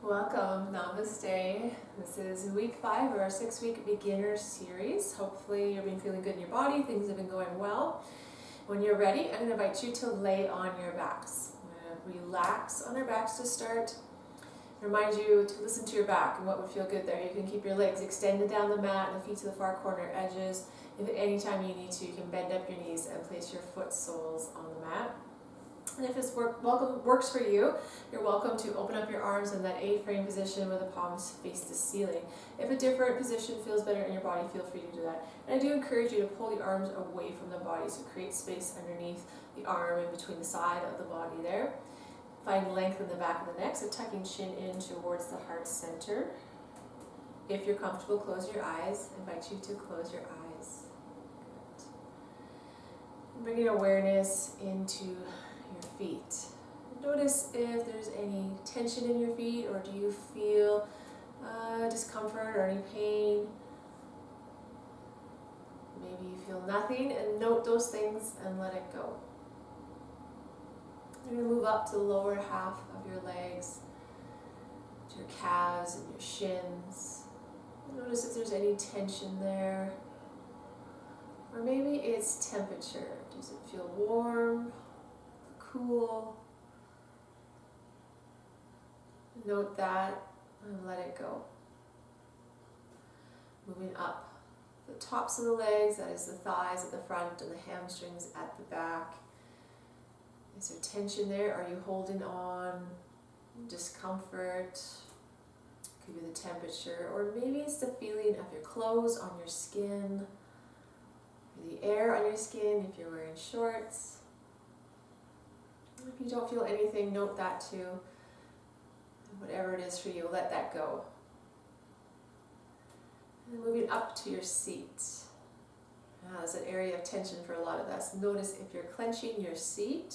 Welcome, Namaste. This is week 5 of our 6-week beginner series. Hopefully you've been feeling good in your body, things have been going well. When you're ready, I'm going to invite you to lay on your backs. I'm going to relax on our backs to start. Remind you to listen to your back and what would feel good there. You can keep your legs extended down the mat and the feet to the far corner edges. If at any time you need to, you can bend up your knees and place your foot soles on the mat. And if this works for you, you're welcome to open up your arms in that A-frame position where the palms face the ceiling. If a different position feels better in your body, feel free to do that. And I do encourage you to pull the arms away from the body, so create space underneath the arm and between the side of the body there. Find length in the back of the neck, so tucking chin in towards the heart center. If you're comfortable, close your eyes. I invite you to close your eyes. Good. Bringing awareness into your feet. Notice if there's any tension in your feet, or do you feel discomfort or any pain. Maybe you feel nothing, and note those things and let it go. You're going to move up to the lower half of your legs, to your calves and your shins. Notice if there's any tension there. Or maybe it's temperature. Does it feel warm? Cool. Note that and let it go. Moving up the tops of the legs, that is the thighs at the front and the hamstrings at the back. Is there tension there? Are you holding on? Discomfort? Could be the temperature, or maybe it's the feeling of your clothes on your skin, or the air on your skin if you're wearing shorts. If you don't feel anything, note that too. Whatever it is for you, let that go. And then moving up to your seat. There's an area of tension for a lot of us. Notice if you're clenching your seat,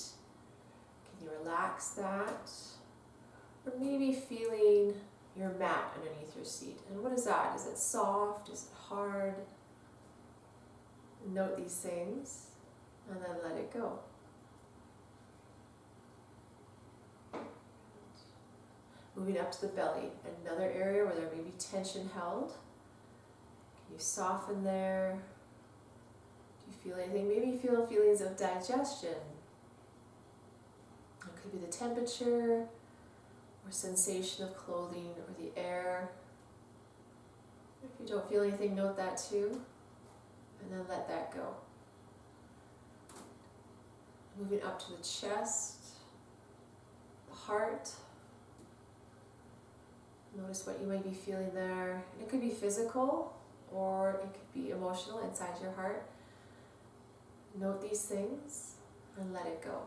can you relax that? Or maybe feeling your mat underneath your seat. And what is that? Is it soft? Is it hard? Note these things and then let it go. Moving up to the belly, another area where there may be tension held. Can you soften there? Do you feel anything? Maybe you feel feelings of digestion. It could be the temperature or sensation of clothing or the air. If you don't feel anything, note that too, and then let that go. Moving up to the chest, the heart. Notice what you may be feeling there. It could be physical or it could be emotional inside your heart. Note these things and let it go.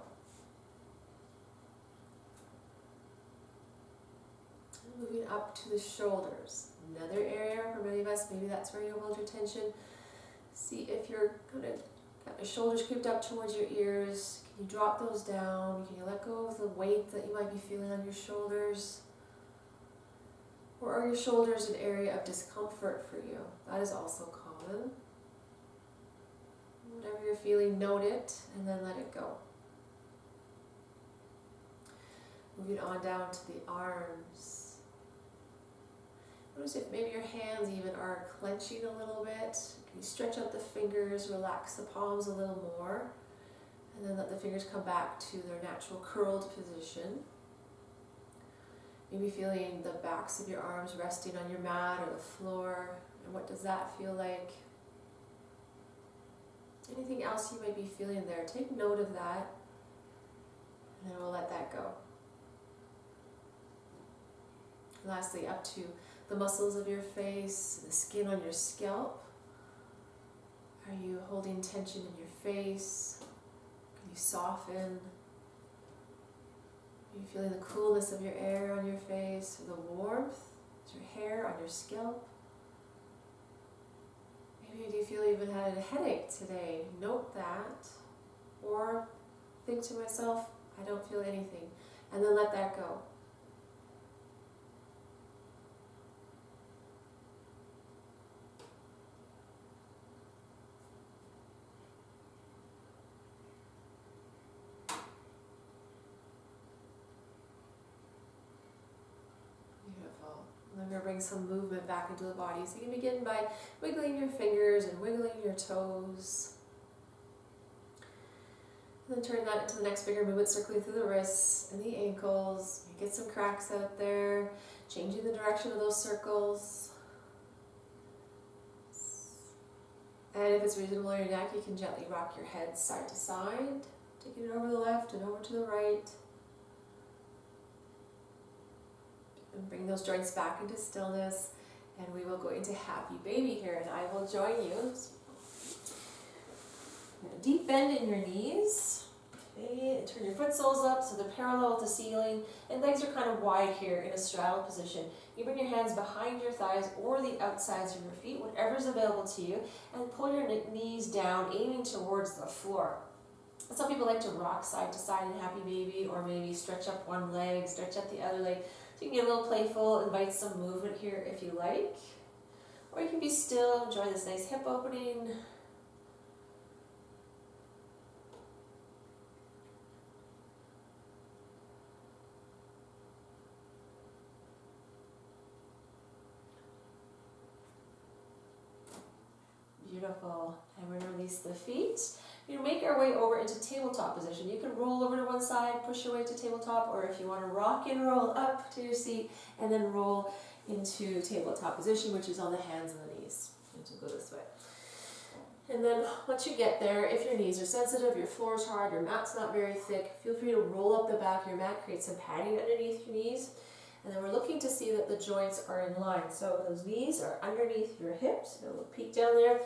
Moving up to the shoulders. Another area for many of us, maybe that's where you hold your tension. See if you're got your shoulders creeped up towards your ears. Can you drop those down? Can you let go of the weight that you might be feeling on your shoulders? Or are your shoulders an area of discomfort for you? That is also common. Whatever you're feeling, note it and then let it go. Moving on down to the arms. Notice if maybe your hands even are clenching a little bit. Can you stretch out the fingers, relax the palms a little more, and then let the fingers come back to their natural curled position. Maybe feeling the backs of your arms resting on your mat or the floor. And what does that feel like? Anything else you might be feeling there, take note of that, and then we'll let that go. Lastly, up to the muscles of your face, the skin on your scalp. Are you holding tension in your face? Can you soften? Are you feeling the coolness of your air on your face, or the warmth? Is your hair on your scalp? Maybe do you feel you even had a headache today? Note that. Or think to myself, I don't feel anything. And then let that go. going to bring some movement back into the body. So you can begin by wiggling your fingers and wiggling your toes. And then turn that into the next bigger movement, circling through the wrists and the ankles. Get some cracks out there, changing the direction of those circles. And if it's reasonable on your neck, you can gently rock your head side to side, taking it over the left and over to the right. And bring those joints back into stillness, and we will go into happy baby here, and I will join you. Deep bend in your knees. Okay, and turn your foot soles up so they're parallel with the ceiling, and legs are kind of wide here in a straddle position. You bring your hands behind your thighs or the outsides of your feet, whatever is available to you, and pull your knees down, aiming towards the floor. Some people like to rock side to side in happy baby, or maybe stretch up one leg, stretch up the other leg. So you can get a little playful, invite some movement here if you like. Or you can be still, enjoy this nice hip opening. Beautiful. And we're going to release the feet. You make our way over into tabletop position. You can roll over to one side, push your way to tabletop, or if you want to rock and roll up to your seat and then roll into tabletop position, which is on the hands and the knees. And so go this way. And then once you get there, if your knees are sensitive, your floor is hard, your mat's not very thick, feel free to roll up the back of your mat, create some padding underneath your knees. And then we're looking to see that the joints are in line. So those knees are underneath your hips, a little peek down there.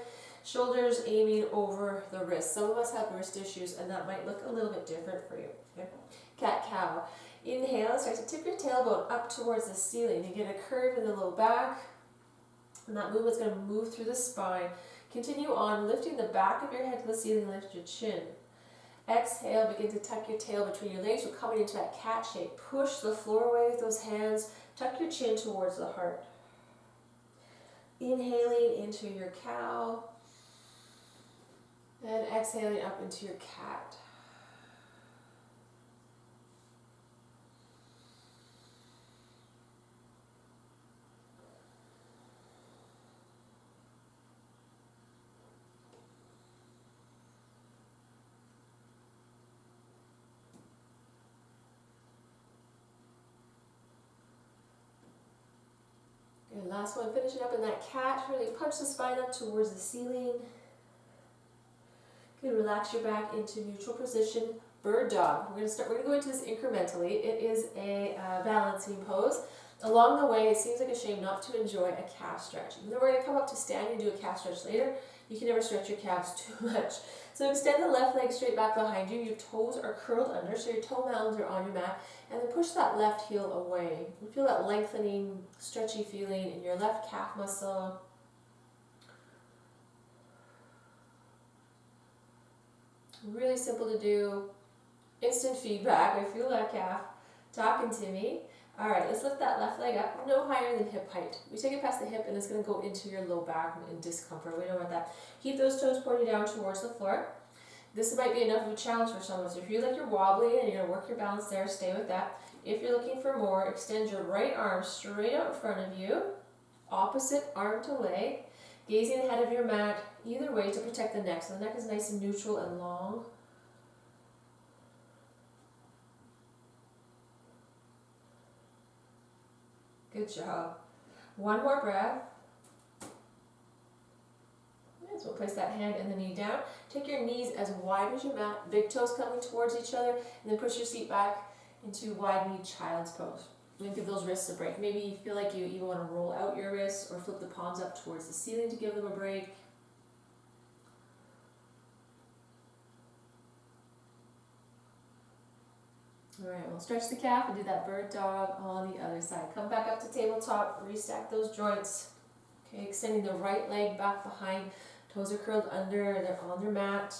Shoulders aiming over the wrists. Some of us have wrist issues, and that might look a little bit different for you. Okay? Cat-cow. Inhale, start to tip your tailbone up towards the ceiling. You get a curve in the low back, and that movement's going to move through the spine. Continue on, lifting the back of your head to the ceiling, lift your chin. Exhale, begin to tuck your tail between your legs. We're coming into that cat shape. Push the floor away with those hands. Tuck your chin towards the heart. Inhaling into your cow. And exhaling up into your cat. Good, last one, finishing up in that cat. Really punch the spine up towards the ceiling. Good, relax your back into neutral position. Bird dog. We're going to go into this incrementally. It is a balancing pose. Along the way, it seems like a shame not to enjoy a calf stretch. Even though we're going to come up to stand and do a calf stretch later, you can never stretch your calves too much. So extend the left leg straight back behind you. Your toes are curled under, so your toe mounds are on your mat. And then push that left heel away. You feel that lengthening, stretchy feeling in your left calf muscle. Really simple to do. Instant feedback. I feel that calf talking to me. All right, let's lift that left leg up, no higher than hip height. We take it past the hip and it's going to go into your low back and discomfort. We don't want that. Keep those toes pointed down towards the floor. This might be enough of a challenge for some of us. If you feel like you're wobbly and you're going to work your balance there, stay with that. If you're looking for more, extend your right arm straight out in front of you, opposite arm to leg, gazing ahead of your mat, either way to protect the neck. So the neck is nice and neutral and long. Good job. One more breath. So we'll place that hand and the knee down. Take your knees as wide as your mat, big toes coming towards each other, and then push your seat back into wide knee child's pose. And give those wrists a break. Maybe you feel like you even want to roll out your wrists or flip the palms up towards the ceiling to give them a break. All right, we'll stretch the calf and do that bird dog on the other side. Come back up to tabletop, restack those joints. Okay, extending the right leg back behind. Toes are curled under, they're on their mat.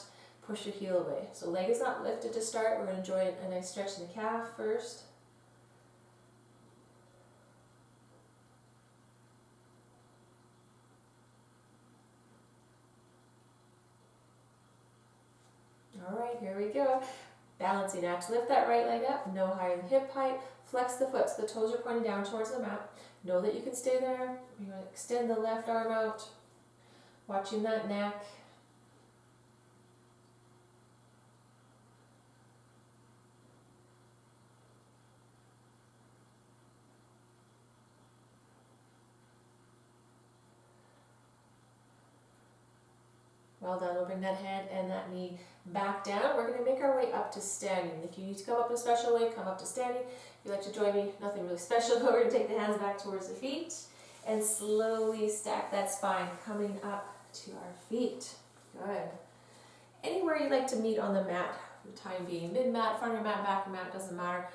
Push your heel away. So leg is not lifted to start. We're going to enjoy a nice stretch in the calf first. All right, here we go. Balancing act. Lift that right leg up, no higher than hip height. Flex the foot so the toes are pointing down towards the mat. Know that you can stay there. You're going to extend the left arm out, watching that neck. Well done. We'll bring that hand and that knee back down. We're going to make our way up to standing. If you need to come up in a special way, come up to standing. If you'd like to join me, nothing really special, but we're going to take the hands back towards the feet and slowly stack that spine, coming up to our feet. Good. Anywhere you'd like to meet on the mat for the time being. Mid-mat, front of your mat, back of your mat, doesn't matter.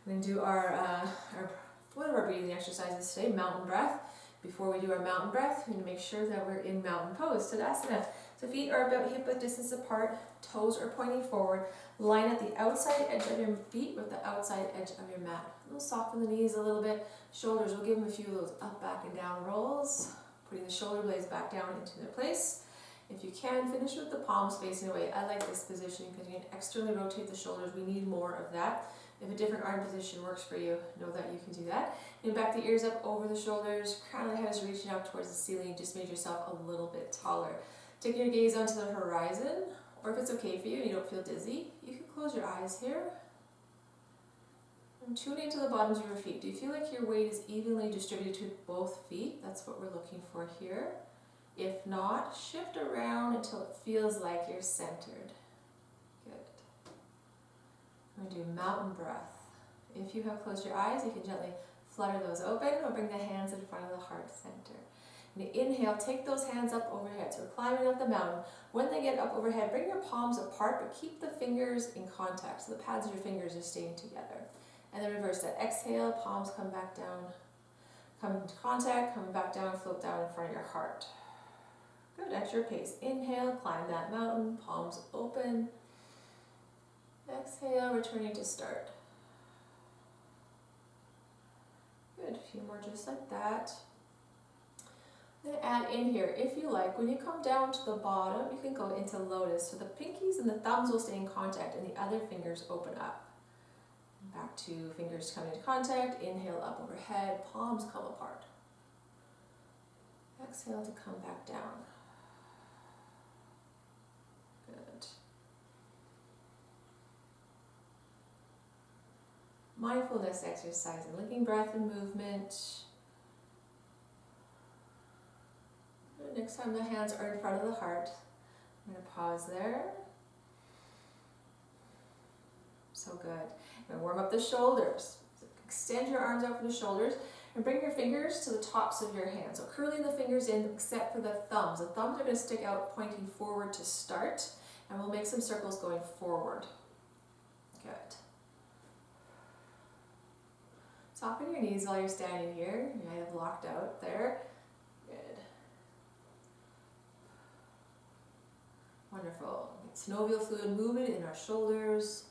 We're going to do one of our breathing exercises today, mountain breath. Before we do our mountain breath, we're going to make sure that we're in mountain pose, Tadasana. So feet are about hip-width distance apart, toes are pointing forward. Line at the outside edge of your feet with the outside edge of your mat. We'll soften the knees a little bit. Shoulders, we'll give them a few of those up, back, and down rolls. Putting the shoulder blades back down into their place. If you can, finish with the palms facing away. I like this position because you can externally rotate the shoulders. We need more of that. If a different arm position works for you, know that you can do that. And back the ears up over the shoulders. Crown of the head is reaching out towards the ceiling. You just made yourself a little bit taller. Take your gaze onto the horizon, or if it's okay for you and you don't feel dizzy, you can close your eyes here. And tune into the bottoms of your feet. Do you feel like your weight is evenly distributed to both feet? That's what we're looking for here. If not, shift around until it feels like you're centered. Good. I'm going to do mountain breath. If you have closed your eyes, you can gently flutter those open or bring the hands in front of the heart center. And inhale, take those hands up overhead. So we're climbing up the mountain. When they get up overhead, bring your palms apart, but keep the fingers in contact. So the pads of your fingers are staying together. And then reverse that. Exhale, palms come back down. Come into contact, come back down, float down in front of your heart. Good, at your pace. Inhale, climb that mountain, palms open. Exhale, returning to start. Good, a few more just like that. Then add in here, if you like, when you come down to the bottom, you can go into lotus. So the pinkies and the thumbs will stay in contact and the other fingers open up. Back to fingers coming into contact, inhale up overhead, palms come apart. Exhale to come back down. Good. Mindfulness exercise and linking breath and movement. Next time the hands are in front of the heart, I'm going to pause there. So good. I'm going to warm up the shoulders. So extend your arms out from the shoulders and bring your fingers to the tops of your hands. So curling the fingers in except for the thumbs. The thumbs are going to stick out pointing forward to start, and we'll make some circles going forward. Good. Soften your knees while you're standing here. You might have locked out there. Good. Wonderful. Synovial fluid movement in our shoulders.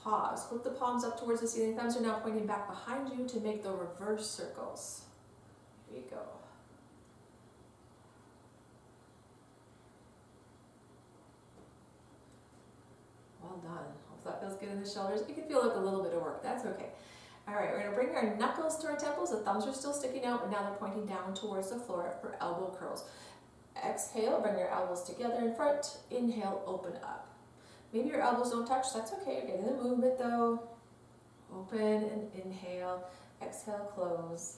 Pause. Flip the palms up towards the ceiling. Thumbs are now pointing back behind you to make the reverse circles. Here you go. Well done. Hope that feels good in the shoulders. It can feel like a little bit of work. That's okay. All right, we're going to bring our knuckles to our temples. The thumbs are still sticking out, but now they're pointing down towards the floor for elbow curls. Exhale, bring your elbows together in front. Inhale, open up. Maybe your elbows don't touch, that's okay. You're getting the movement though. Open and inhale. Exhale, close.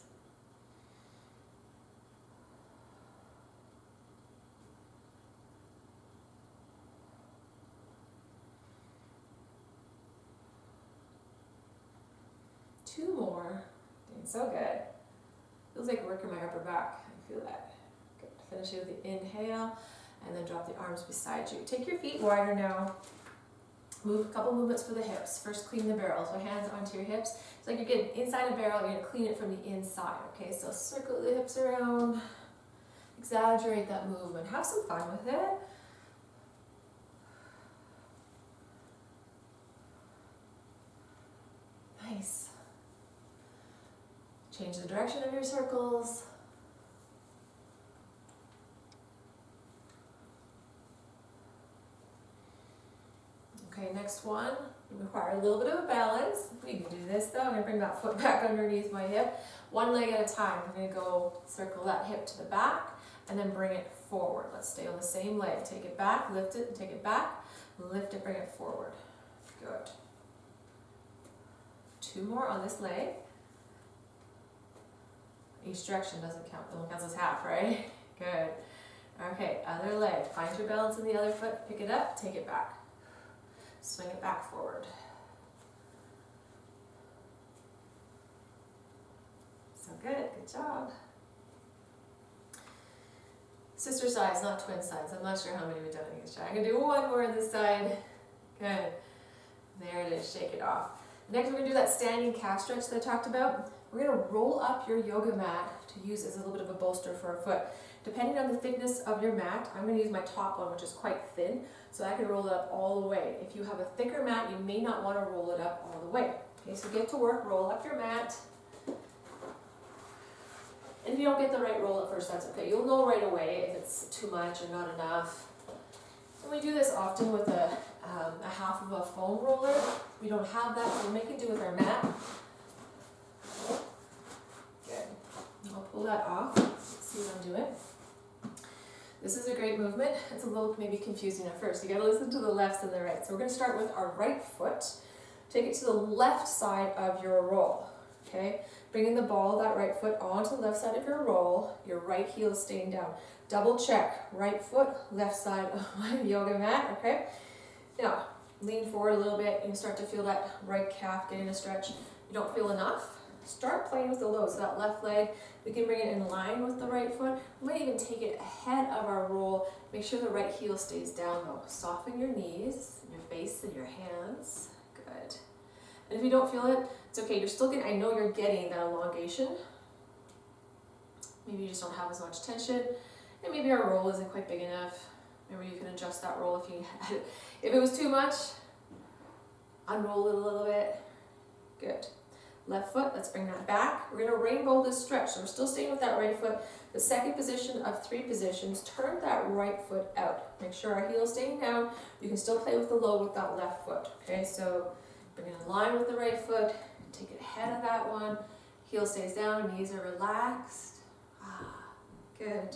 Two more. Doing so good. Feels like working my upper back. I feel that. Good. Finish it with the inhale and then drop the arms beside you. Take your feet wider now. Move a couple movements for the hips. First, clean the barrel. So hands onto your hips. It's like you're getting inside a barrel, you're going to clean it from the inside. Okay, so circle the hips around. Exaggerate that movement. Have some fun with it. Nice. Change the direction of your circles. next one require a little bit of a balance. We can do this though. I'm going to bring that foot back underneath my hip. One leg at a time. We're going to go circle that hip to the back and then bring it forward. Let's stay on the same leg. Take it back, lift it, take it back, lift it, bring it forward. Good. 2 more on this leg. Each direction doesn't count. It only counts as half, right? Good. Okay, other leg. Find your balance in the other foot. Pick it up, take it back. Swing it back forward. So good, good job. Sister sides, not twin sides. I'm not sure how many we've done on each side. I'm going to do one more on this side. Good. There it is, shake it off. Next we're going to do that standing calf stretch that I talked about. We're going to roll up your yoga mat to use as a little bit of a bolster for our foot. Depending on the thickness of your mat, I'm going to use my top one, which is quite thin, so I can roll it up all the way. If you have a thicker mat, you may not want to roll it up all the way. Okay, so get to work, roll up your mat. And if you don't get the right roll at first, that's okay. You'll know right away if it's too much or not enough. And we do this often with a half of a foam roller. We don't have that, so we're making do with our mat. Good. I'll pull that off. See what I'm doing. This is a great movement. It's a little maybe confusing at first. You gotta listen to the lefts and the right. So we're gonna start with our right foot. Take it to the left side of your roll. Okay? Bringing the ball of that right foot onto the left side of your roll. Your right heel is staying down. Double check. Right foot, left side of my yoga mat. Okay? Now, lean forward a little bit. You can start to feel that right calf getting a stretch. You don't feel enough? Start playing with the load. So that left leg, we can bring it in line with the right foot. We might even take it ahead of our roll. Make sure the right heel stays down though. Soften your knees, your face, and your hands. Good. And if you don't feel it, it's okay. You're still getting, I know you're getting that elongation. Maybe you just don't have as much tension. And maybe our roll isn't quite big enough. Maybe you can adjust that roll if you had it. If it was too much, unroll it a little bit. Good. Left foot, let's bring that back. We're going to rainbow this stretch. So we're still staying with that right foot. The second position of 3 positions, turn that right foot out. Make sure our heel is staying down. You can still play with the load with that left foot. Okay, so bring it in line with the right foot. Take it ahead of that one. Heel stays down, knees are relaxed. Good.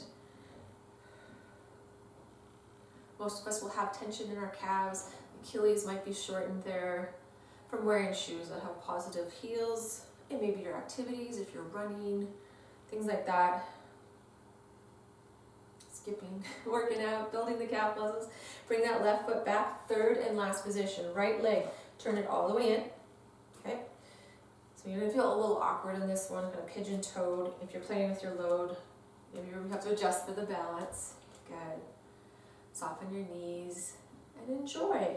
Most of us will have tension in our calves. Achilles might be shortened there from wearing shoes that have positive heels. And maybe your activities, if you're running, things like that. Skipping, working out, building the calf muscles. Bring that left foot back, third and last position. Right leg, turn it all the way in. Okay? So you're going to feel a little awkward in this one, kind of pigeon-toed. If you're playing with your load, maybe you have to adjust for the balance. Good. Soften your knees and enjoy.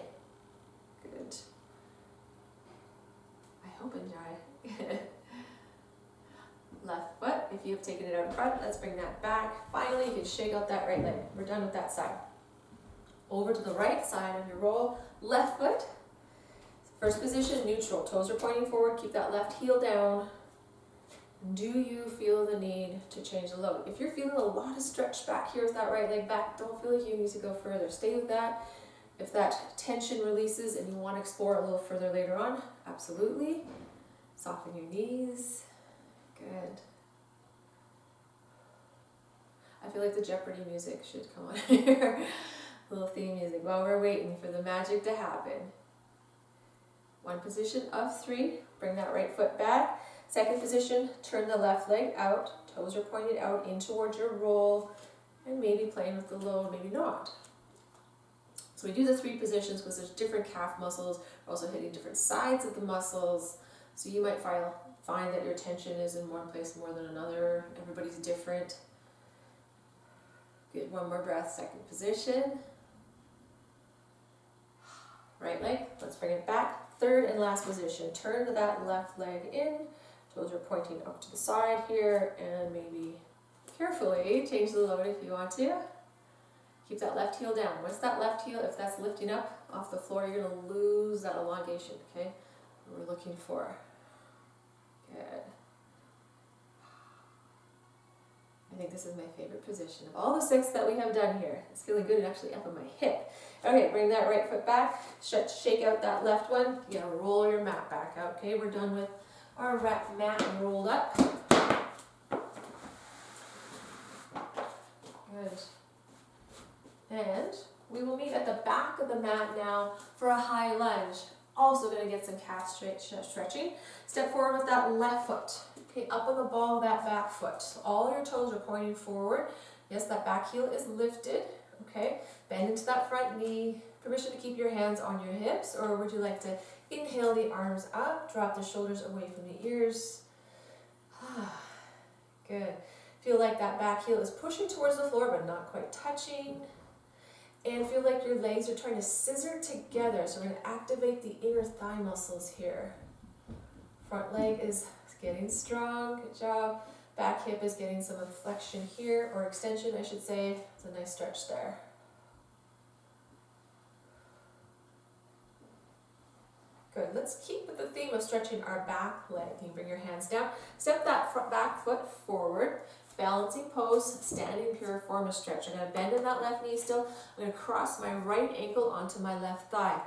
Good. I hope enjoy. Left foot, if you've taken it out in front, let's bring that back. Finally, you can shake out that right leg. We're done with that side. Over to the right side of your roll. Left foot. First position, neutral. Toes are pointing forward. Keep that left heel down. Do you feel the need to change the load? If you're feeling a lot of stretch back here with that right leg back, don't feel like you need to go further. Stay with that. If that tension releases and you want to explore a little further later on, absolutely. Soften your knees. Good. I feel like the Jeopardy music should come on here. Little theme music while we're waiting for the magic to happen. One position of 3. Bring that right foot back. Second position, turn the left leg out. Toes are pointed out in towards your roll. And maybe playing with the load, maybe not. So we do the 3 positions because there's different calf muscles. We're also hitting different sides of the muscles. So you might find that your tension is in one place more than another. Everybody's different. Good, one more breath, second position. Right leg, let's bring it back. Third and last position. Turn that left leg in. Toes are pointing up to the side here, and maybe carefully change the load if you want to. Keep that left heel down. Once that left heel, if that's lifting up off the floor, you're going to lose that elongation, okay? What we're looking for. Good. I think this is my favorite position of all the 6 that we have done here. It's feeling good and actually up on my hip. Okay, bring that right foot back, shake out that left one. You gotta roll your mat back out, okay? We're done with our mat rolled up. Good. And we will meet at the back of the mat now for a high lunge. Also gonna get some calf stretching. Step forward with that left foot. Okay, up on the ball of that back foot. So all your toes are pointing forward. Yes, that back heel is lifted. Okay, bend into that front knee. Permission to keep your hands on your hips, or would you like to inhale the arms up, drop the shoulders away from the ears? Good. Feel like that back heel is pushing towards the floor but not quite touching. And feel like your legs are trying to scissor together. So we're going to activate the inner thigh muscles here. Front leg is getting strong. Good job. Back hip is getting some flexion here, or extension I should say. It's a nice stretch there. Good. Let's keep with the theme of stretching our back leg. You can bring your hands down. Step that back foot forward. Balancing pose, standing piriform of stretch. I'm going to bend in that left knee still. I'm going to cross my right ankle onto my left thigh.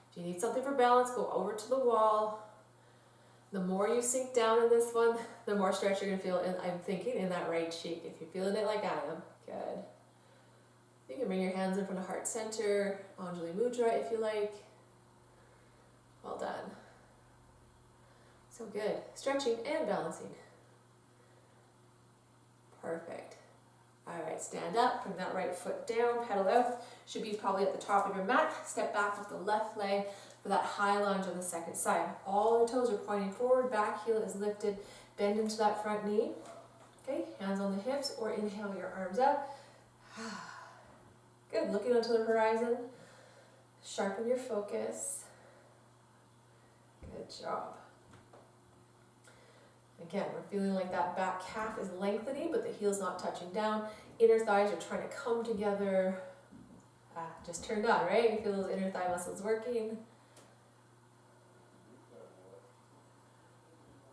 If you need something for balance, go over to the wall. The more you sink down in this one, the more stretch you're going to feel, I'm thinking, in that right cheek. If you're feeling it like I am, good. You can bring your hands in front of heart center, Anjali Mudra if you like. Well done. So good. Stretching and balancing. Perfect. All right, stand up, bring that right foot down, pedal out. Should be probably at the top of your mat. Step back with the left leg for that high lunge on the second side. All the toes are pointing forward, back heel is lifted. Bend into that front knee. Okay, hands on the hips, or inhale your arms up. Good, looking onto the horizon. Sharpen your focus. Good job. Again, we're feeling like that back calf is lengthening, but the heel's not touching down. Inner thighs are trying to come together. Just turned on, right? You feel those inner thigh muscles working.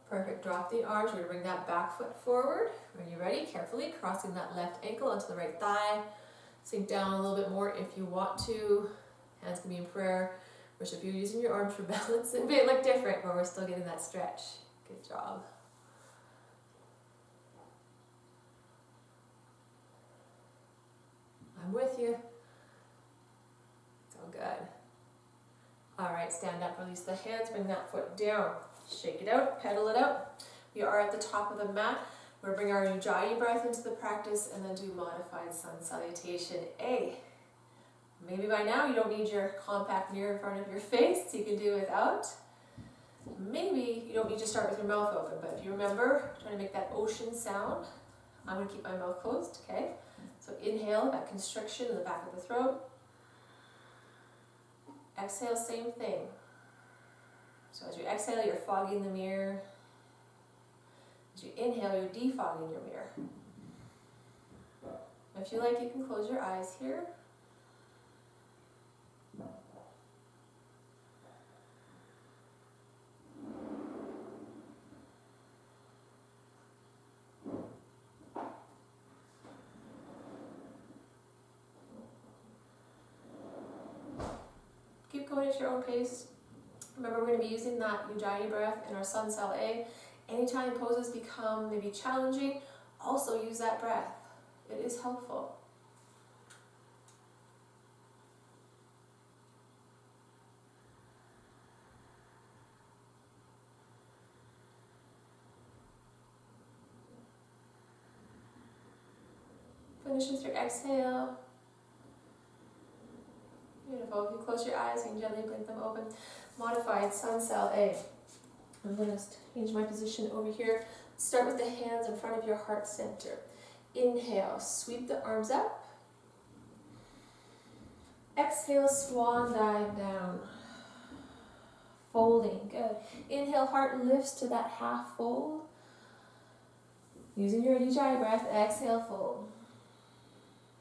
Perfect. Drop the arms. We're going to bring that back foot forward. When you're ready, carefully crossing that left ankle onto the right thigh. Sink down a little bit more if you want to. Hands can be in prayer. Which if you're using your arms for balance, it may look different, but we're still getting that stretch. Good job. I'm with you. So good. All right, stand up, release the hands, bring that foot down. Shake it out, pedal it out. We are at the top of the mat. We're bring our Ujjayi breath into the practice and then do modified sun salutation A. Maybe by now you don't need your compact mirror in front of your face, so you can do without. Maybe you don't need to start with your mouth open, but if you remember, trying to make that ocean sound, I'm going to keep my mouth closed, okay? So inhale, that constriction in the back of the throat. Exhale, same thing. So as you exhale, you're fogging the mirror. As you inhale, you're defogging your mirror. If you like, you can close your eyes here. Keep going at your own pace. Remember, we're going to be using that Ujjayi breath in our Sun Sal A. Anytime poses become maybe challenging, also use that breath. It is helpful. Finish with your exhale. Beautiful. If you close your eyes, you can gently blink them open. Modified Sun Sal A. I'm going to change my position over here. Start with the hands in front of your heart center. Inhale, sweep the arms up. Exhale, swan dive down. Folding, good. Inhale, heart lifts to that half fold. Using your Ujjayi breath, exhale, fold.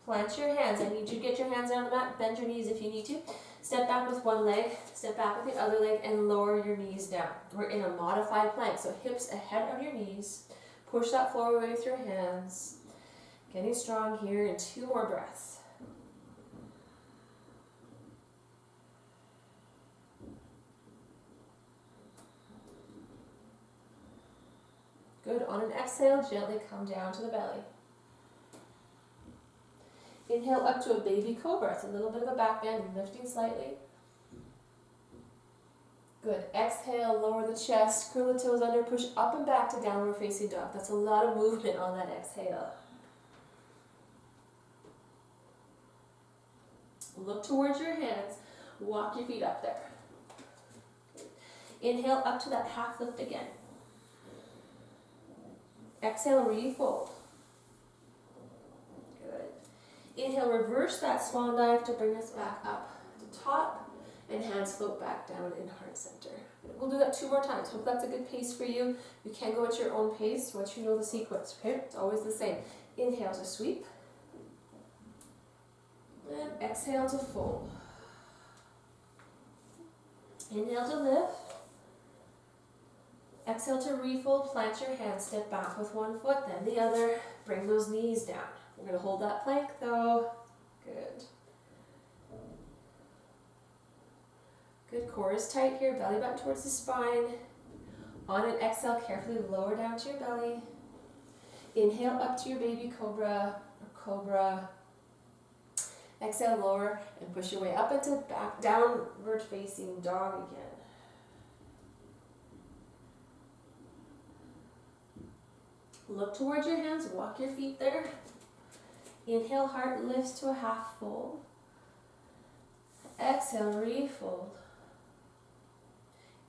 Plant your hands. I need you to get your hands down the mat. Bend your knees if you need to. Step back with one leg. Step back with the other leg and lower your knees down. We're in a modified plank. So hips ahead of your knees. Push that floor away with your hands. Getting strong here in 2 more breaths. Good. On an exhale, gently come down to the belly. Inhale up to a baby cobra. It's a little bit of a back bend, lifting slightly. Good. Exhale, lower the chest, curl the toes under, push up and back to downward facing dog. That's a lot of movement on that exhale. Look towards your hands. Walk your feet up there. Inhale up to that half lift again. Exhale, refold. Good. Inhale, reverse that swan dive to bring us back up to top, and hands float back down in heart center. We'll do that 2 more times. Hope that's a good pace for you. You can go at your own pace once you know the sequence, okay? It's always the same. Inhale to sweep. And exhale to fold. Inhale to lift. Exhale to refold, plant your hands, step back with one foot, then the other. Bring those knees down. We're going to hold that plank though. Good. Good, core is tight here, belly button towards the spine. On an exhale, carefully lower down to your belly. Inhale up to your baby cobra or cobra. Exhale, lower, and push your way up into back, downward facing dog again. Look towards your hands, walk your feet there. Inhale, heart lifts to a half fold. Exhale, refold.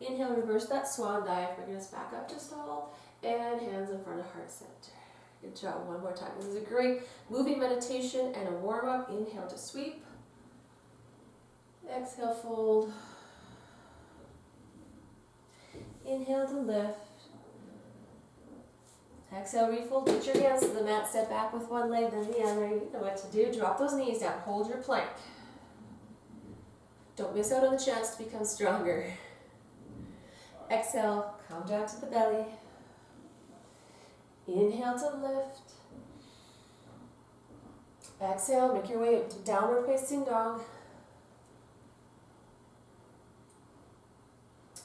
Inhale, reverse that swan dive, bring us back up to stall, and hands in front of heart center. Good job, one more time. This is a great moving meditation and a warm-up. Inhale to sweep. Exhale, fold. Inhale to lift. Exhale, refold, get your hands to the mat, step back with one leg, then the other. You know what to do. Drop those knees down, hold your plank. Don't miss out on the chance to become stronger. Exhale, come down to the belly. Inhale to lift. Exhale, make your way up to downward facing dog.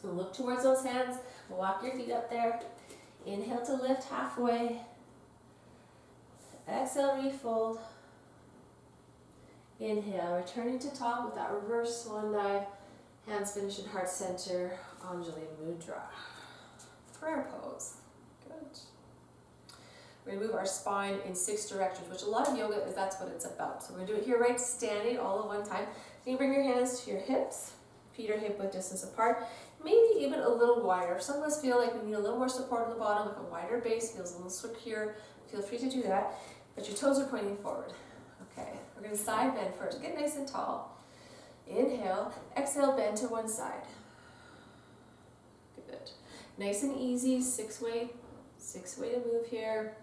Look towards those hands, walk your feet up there. Inhale to lift halfway. Exhale, refold. Inhale, returning to top with that reverse swan dive. Hands finish in heart center, Anjali Mudra. Prayer pose. Good. We're going to move our spine in 6 directions, which a lot of yoga is, that's what it's about. So we're going to do it here, right, standing all at one time. So you bring your hands to your hips, feet are hip width distance apart. Maybe even a little wider. Some of us feel like we need a little more support on the bottom, like a wider base, feels a little secure. Feel free to do that, but your toes are pointing forward. Okay, we're going to side bend first. Get nice and tall. Inhale, exhale, bend to one side. Good. Nice and easy, 6-way to move here.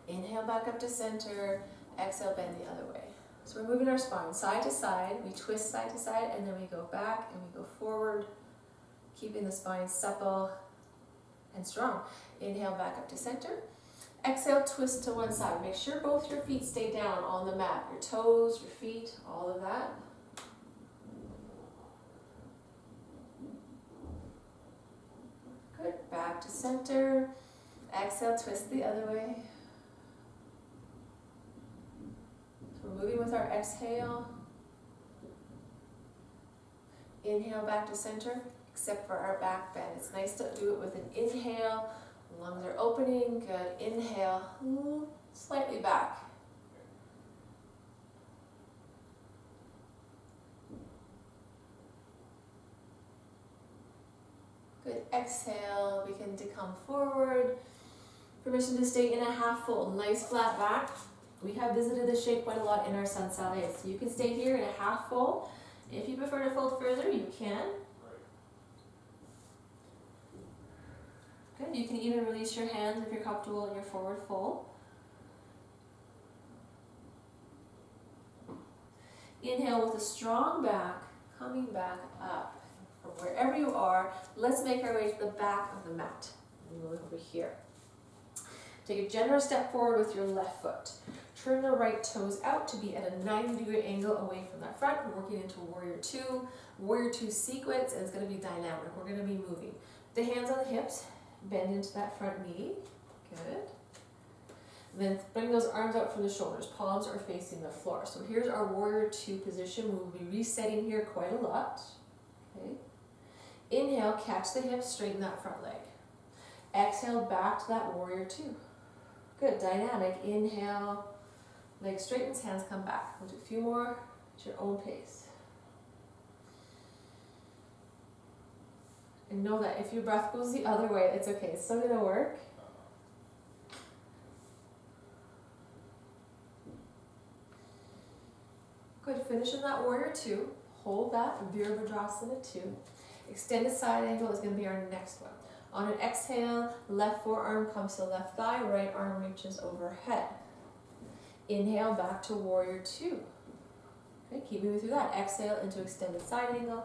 Inhale back up to center, exhale, bend the other way. So we're moving our spine side to side, we twist side to side, and then we go back and we go forward, keeping the spine supple and strong. Inhale back up to center. Exhale, twist to one side. Make sure both your feet stay down on the mat. Your toes, your feet, all of that. Good, back to center. Exhale, twist the other way. We're moving with our exhale. Inhale back to center, except for our back bend. It's nice to do it with an inhale. Lungs are opening. Good. Inhale. Slightly back. Good. Exhale. Begin to come forward. Permission to stay in a half fold. Nice flat back. We have visited this shape quite a lot in our sun salad, so you can stay here in a half fold. If you prefer to fold further, you can. Good. You can even release your hands if you're comfortable in your forward fold. Inhale with a strong back, coming back up. From wherever you are, let's make our way to the back of the mat. And we'll look over here. Take a generous step forward with your left foot. Turn the right toes out to be at a 90-degree angle away from that front. We're working into Warrior Two. Warrior Two sequence, and it's going to be dynamic. We're going to be moving. The hands on the hips, bend into that front knee. Good. Then bring those arms out from the shoulders. Palms are facing the floor. So here's our Warrior Two position. We will be resetting here quite a lot. Okay. Inhale, catch the hips, straighten that front leg. Exhale, back to that Warrior Two. Good, dynamic. Inhale, leg straightens, hands come back. We'll do a few more at your own pace. And know that if your breath goes the other way, it's okay. It's still gonna work. Good, finish in that Warrior Two. Hold that, Virabhadrasana 2. Extended side angle is gonna be our next one. On an exhale, left forearm comes to left thigh, right arm reaches overhead. Inhale, back to Warrior Two. Okay, keep moving through that. Exhale into extended side angle.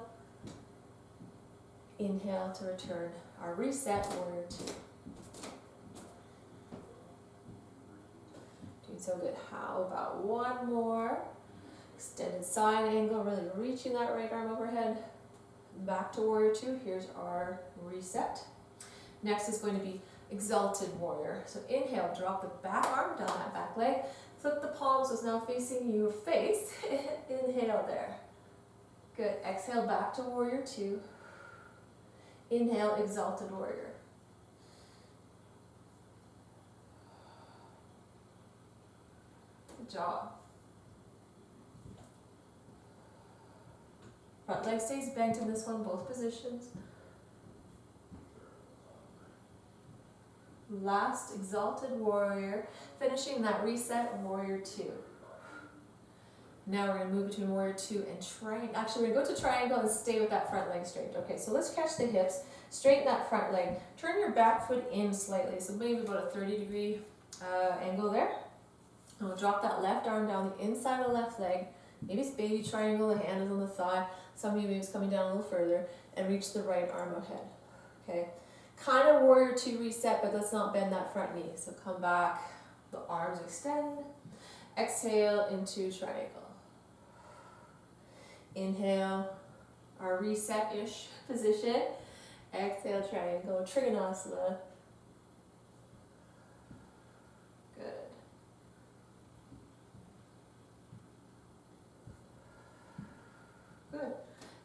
Inhale to return our reset, Warrior Two. Doing so good. How about one more? Extended side angle, really reaching that right arm overhead. Back to Warrior Two. Here's our reset. Next is going to be Exalted Warrior. So inhale, drop the back arm down that back leg. Flip the palms, so it's now facing your face. Inhale there. Good. Exhale, back to Warrior Two. Inhale, Exalted Warrior. Good job. Front leg stays bent in this one, both positions. Last Exalted Warrior, finishing that reset, Warrior Two. Now we're going to move between Warrior Two and Triangle. Actually, we're going to go to Triangle and stay with that front leg straight. Okay, so let's catch the hips, straighten that front leg, turn your back foot in slightly, so maybe about a 30-degree angle there. And we'll drop that left arm down the inside of the left leg. Maybe it's baby triangle, the hand is on the thigh. Some of you maybe it's coming down a little further, and reach the right arm ahead. Okay. Kind of Warrior Two reset, but let's not bend that front knee. So come back, the arms extend. Exhale into triangle. Inhale, our reset-ish position. Exhale, triangle, Trikonasana. Good. Good.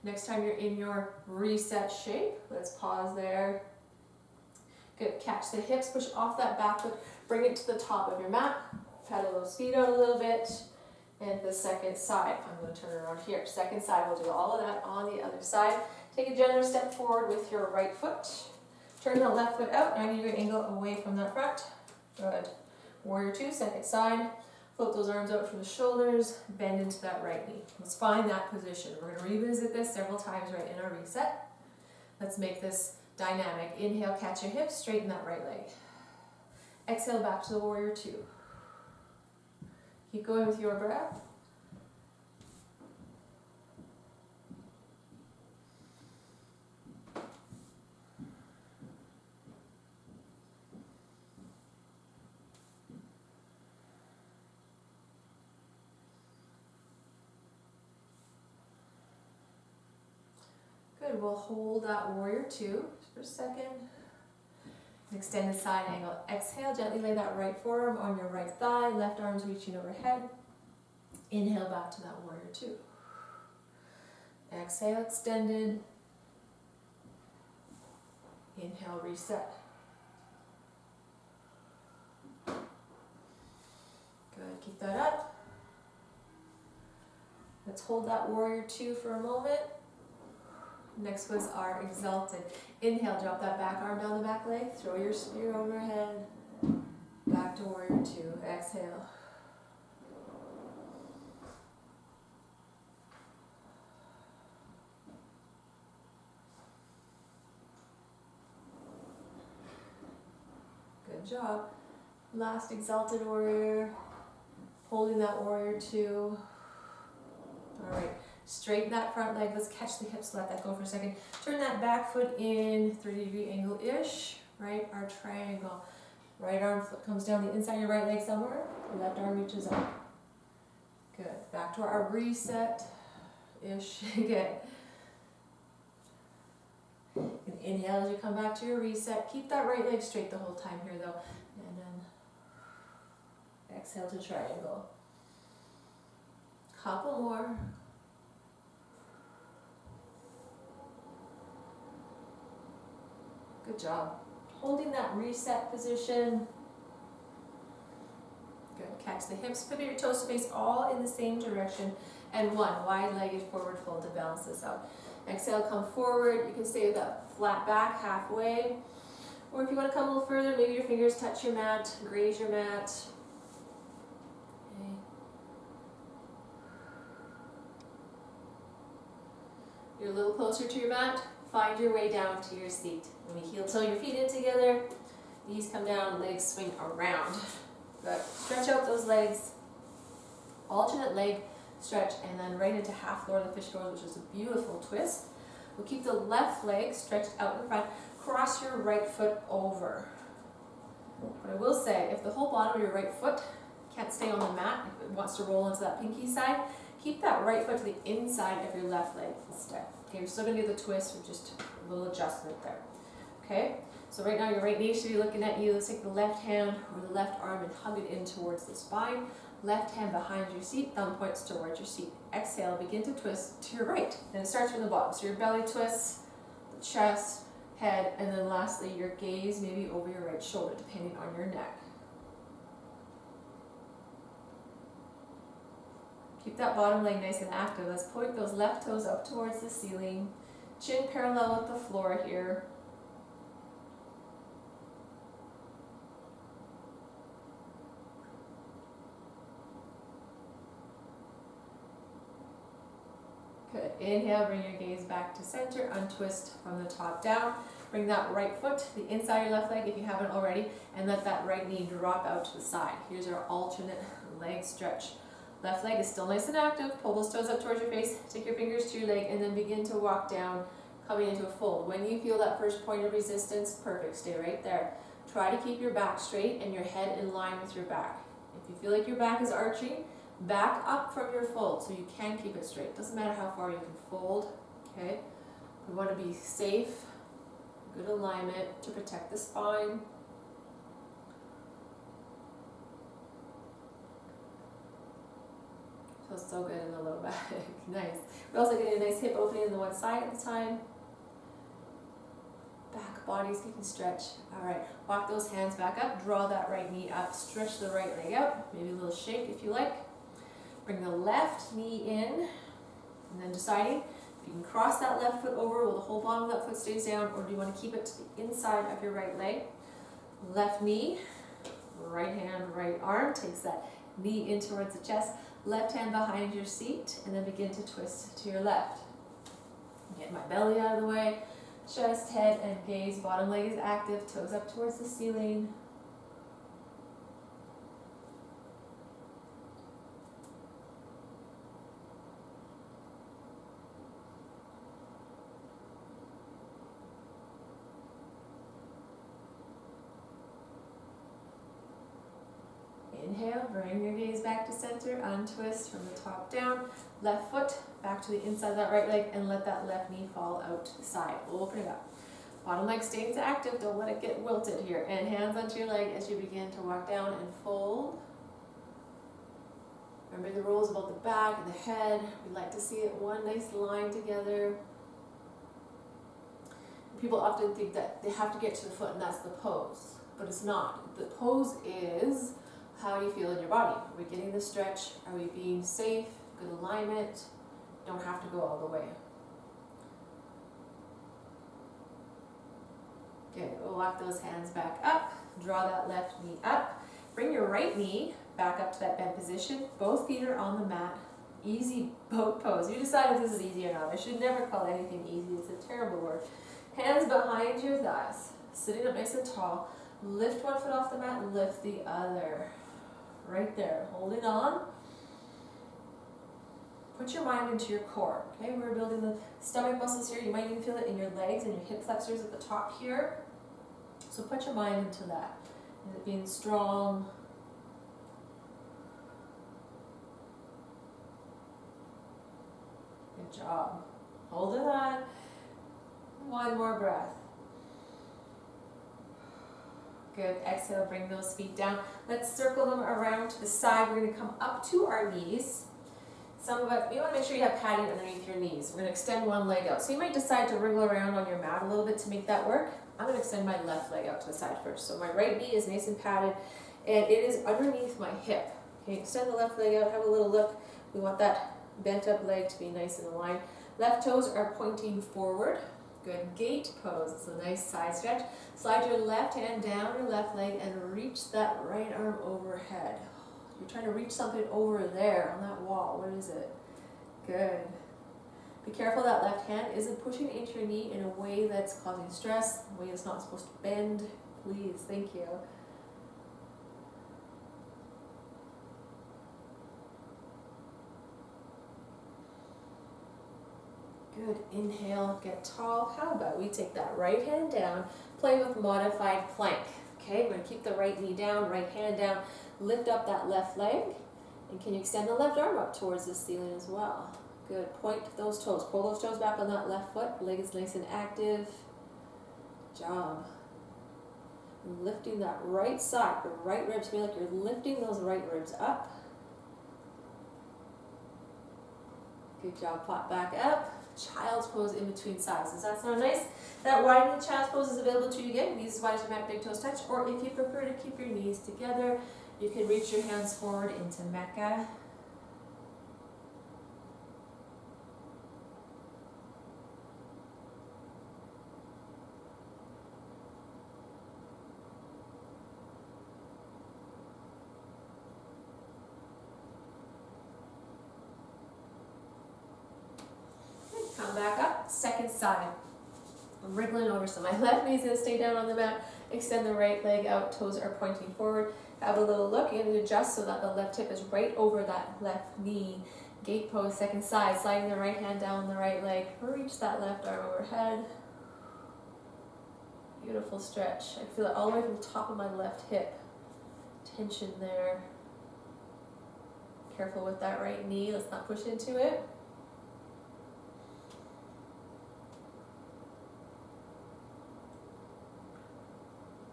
Next time you're in your reset shape, let's pause there. Good, catch the hips, push off that back foot, bring it to the top of your mat, pedal those feet out a little bit, and the second side. I'm going to turn around here. Second side, we'll do all of that on the other side. Take a generous step forward with your right foot. Turn the left foot out, 90-degree angle away from that front. Good. Warrior Two, second side. Flip those arms out from the shoulders, bend into that right knee. Let's find that position. We're going to revisit this several times right in our reset. Let's make this dynamic. Inhale, catch your hips, straighten that right leg. Exhale, back to the Warrior Two. Keep going with your breath. Good, we'll hold that Warrior Two just for a second. Extended side angle. Exhale, gently lay that right forearm on your right thigh, left arm's reaching overhead. Inhale, back to that Warrior Two. Exhale, extended. Inhale, reset. Good, keep that up. Let's hold that Warrior Two for a moment. Next was our Exalted. Inhale, drop that back arm down the back leg, throw your spear overhead, back to Warrior Two. Exhale. Good job. Last Exalted Warrior, holding that Warrior Two. All right. Straighten that front leg. Let's catch the hips. Let that go for a second. Turn that back foot in, 30-degree angle-ish. Right? Our triangle. Right arm comes down the inside of your right leg somewhere. Left arm reaches up. Good. Back to our reset-ish again. And inhale as you come back to your reset. Keep that right leg straight the whole time here though. And then exhale to triangle. Couple more. Good job. Holding that reset position. Good. Catch the hips, pivot your toes to face all in the same direction. And one, wide-legged forward fold to balance this out. Exhale, come forward. You can stay with that flat back halfway. Or if you want to come a little further, maybe your fingers touch your mat, graze your mat. Okay. You're a little closer to your mat. Find your way down to your seat. When you heel toe your feet in together, knees come down, legs swing around. Good. Stretch out those legs. Alternate leg stretch, and then right into half floor of the fish pose, which is a beautiful twist. We'll keep the left leg stretched out in front. Cross your right foot over. But I will say, if the whole bottom of your right foot can't stay on the mat, if it wants to roll into that pinky side, keep that right foot to the inside of your left leg instead. Okay, we're still going to get the twist with just a little adjustment there. Okay, so right now your right knee should be looking at you. Let's take the left hand or the left arm and hug it in towards the spine. Left hand behind your seat, thumb points towards your seat. Exhale, begin to twist to your right. And it starts from the bottom. So your belly twists, the chest, head, and then lastly your gaze maybe over your right shoulder, depending on your neck. Keep that bottom leg nice and active. Let's point those left toes up towards the ceiling. Chin parallel with the floor here. Good. Inhale, bring your gaze back to center. Untwist from the top down. Bring that right foot to the inside of your left leg if you haven't already, and let that right knee drop out to the side. Here's our alternate leg stretch. Left leg is still nice and active. Pull those toes up towards your face. Take your fingers to your leg and then begin to walk down, coming into a fold. When you feel that first point of resistance, perfect. Stay right there. Try to keep your back straight and your head in line with your back. If you feel like your back is arching, back up from your fold so you can keep it straight. Doesn't matter how far you can fold. Okay. We want to be safe, good alignment to protect the spine. Feels so good in the low back. Nice. We're also getting a nice hip opening in the one side at a time. Back body's getting stretched. All right. Walk those hands back up. Draw that right knee up. Stretch the right leg out. Maybe a little shake if you like. Bring the left knee in. And then deciding if you can cross that left foot over, will the whole bottom of that foot stays down, or do you want to keep it to the inside of your right leg? Left knee, right hand, right arm takes that knee in towards the chest. Left hand behind your seat, and then begin to twist to your left. Get my belly out of the way. Chest, head, and gaze. Bottom leg is active. Toes up towards the ceiling. Inhale, bring your gaze back to center, untwist from the top down. Left foot back to the inside of that right leg, and let that left knee fall out to the side. Open it up. Bottom leg stays active, don't let it get wilted here. And hands onto your leg as you begin to walk down and fold. Remember the rules about the back and the head. We like to see it one nice line together. People often think that they have to get to the foot and that's the pose, but it's not. The pose is how you feel in your body. Are we getting the stretch? Are we being safe? Good alignment? Don't have to go all the way. Good. We'll walk those hands back up. Draw that left knee up. Bring your right knee back up to that bent position. Both feet are on the mat. Easy boat pose. You decide if this is easy or not. I should never call anything easy. It's a terrible word. Hands behind your thighs. Sitting up nice and tall. Lift one foot off the mat and lift the other. Right there. Holding on. Put your mind into your core. Okay, we're building the stomach muscles here. You might even feel it in your legs and your hip flexors at the top here. So put your mind into that. Is it being strong? Good job. Hold it on. One more breath. Good. Exhale, bring those feet down. Let's circle them around to the side. We're going to come up to our knees. Some of us, you want to make sure you have padding underneath your knees. We're going to extend one leg out. So you might decide to wriggle around on your mat a little bit to make that work. I'm going to extend my left leg out to the side first. So my right knee is nice and padded, and it is underneath my hip. Okay, extend the left leg out, have a little look. We want that bent up leg to be nice and aligned. Left toes are pointing forward. Good. Gate pose. It's a nice side stretch. Slide your left hand down your left leg and reach that right arm overhead. You're trying to reach something over there on that wall. What is it? Good. Be careful that left hand isn't pushing into your knee in a way that's causing stress, a way that's not supposed to bend. Please. Thank you. Good. Inhale, get tall. How about we take that right hand down, play with modified plank. Okay, we're going to keep the right knee down, right hand down, lift up that left leg, and can you extend the left arm up towards the ceiling as well? Good. Point those toes. Pull those toes back on that left foot. Leg is nice and active. Good job. And lifting that right side, the right ribs. Feel like you're lifting those right ribs up. Good job. Pop back up. Child's pose in between sides. Does that sound nice? That widening child's pose is available to you again. Knees as wide as your mat, big toes touch. Or if you prefer to keep your knees together, you can reach your hands forward into Mecca. Come back up, second side. I'm wriggling over, so my left knee is going to stay down on the mat. Extend the right leg out, toes are pointing forward. Have a little look and adjust so that the left hip is right over that left knee. Gate pose, second side, sliding the right hand down the right leg. Reach that left arm overhead. Beautiful stretch. I feel it all the way from the top of my left hip. Tension there. Careful with that right knee, let's not push into it.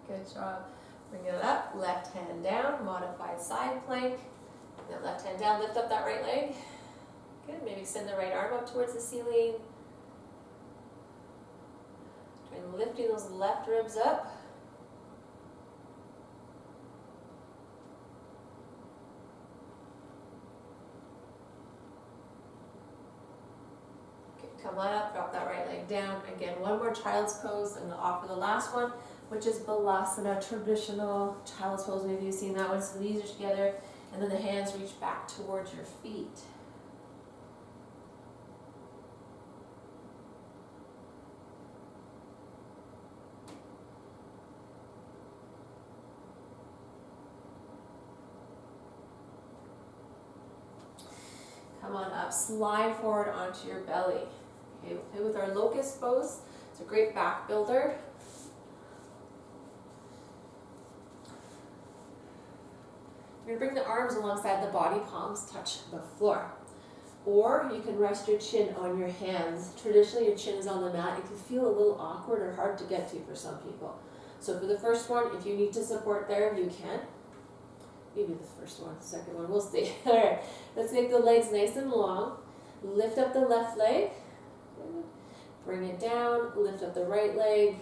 Good job. Bring it up, left hand down, modified side plank. Then left hand down, lift up that right leg. Good, maybe extend the right arm up towards the ceiling. Try lifting those left ribs up. Okay, come on up, drop that right leg down. Again, one more child's pose, and I'll offer the last one, which is Balasana, traditional child's pose. Maybe you've seen that one. So the knees are together, and then the hands reach back towards your feet. Come on up, slide forward onto your belly. Okay, we'll play with our locust pose. It's a great back builder. You're going to bring the arms alongside the body, palms touch the floor. Or you can rest your chin on your hands. Traditionally, your chin is on the mat. It can feel a little awkward or hard to get to for some people. So for the first one, if you need to support there, you can. Maybe the first one, the second one, we'll see. All right, let's make the legs nice and long. Lift up the left leg. Bring it down. Lift up the right leg.